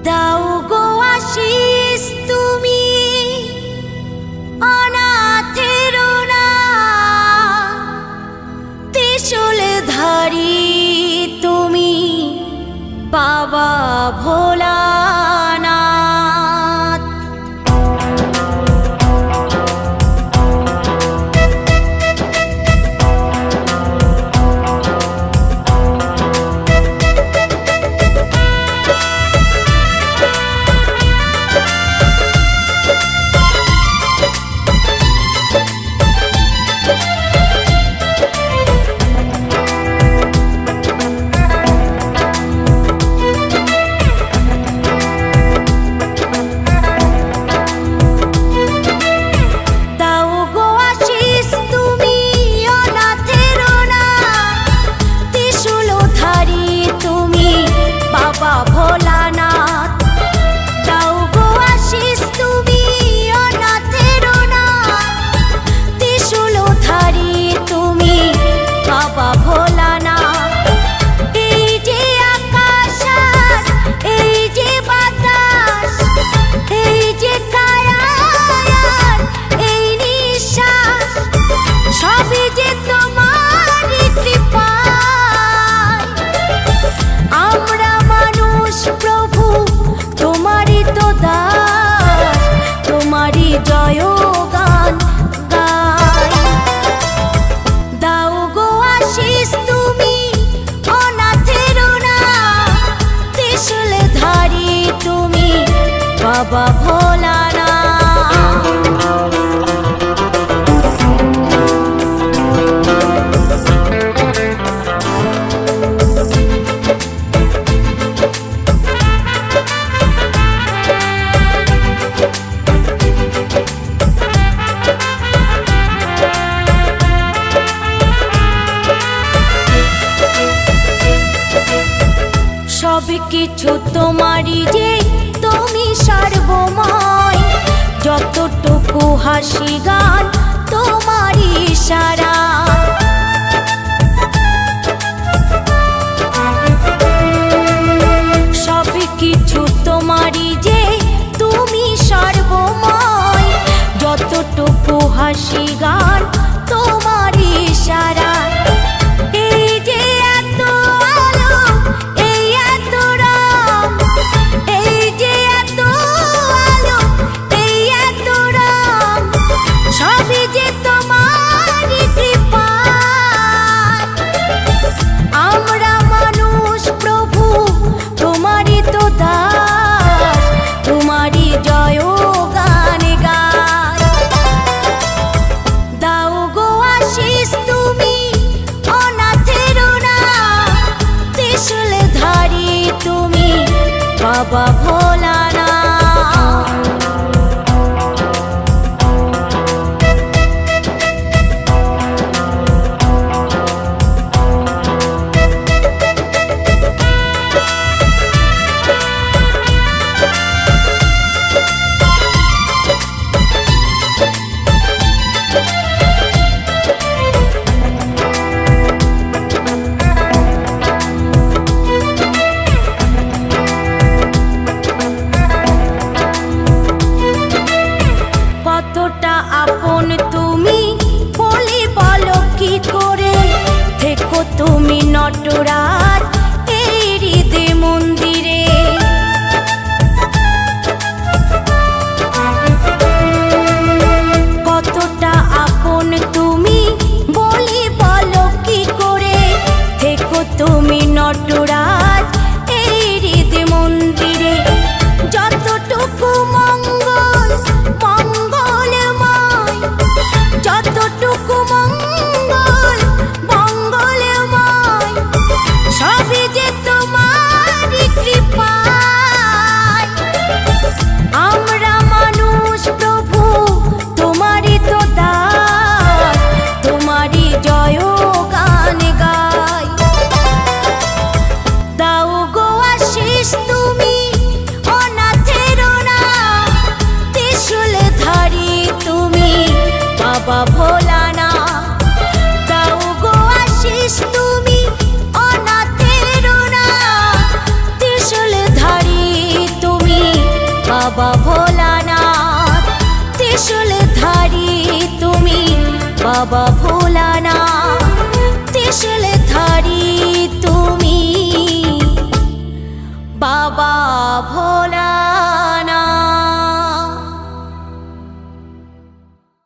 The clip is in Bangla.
দাও গো আশিস তুমি অনাথের ত্রিশূল ধারী তুমি বাবা ভোলানাথ। বাবা ভোলানাথ। সব কিছু তোমারই যে তুমি সর্বময়, যতটুকু হাসি গান তোমারই ইশারা। সব কিছু তোমারই যে তুমি সর্বময়, যতটুকু হাসি গান তোমারই ইশারা। বাবা ভোলানাথ। আপন তুমি বলি বলো কি করে, থেকো তুমি নটরাজ এই হৃদয় মন্দিরে। কতটা আপন তুমি বলি বলো কি করে, থেকো তুমি নটরাজ এই হৃদয় মন্দিরে। যতটুকু মঙ্গল যতটুকু মঙ্গল মঙ্গলময়, সবই যে তোমারই কৃপায়। আমরা মানুষ প্রভু তোমারই তো দাস, তোমারই জয় গান গাই। বাবা ভোলানাথ ত্রিশূল ধারী তুমি বাবা ভোলা।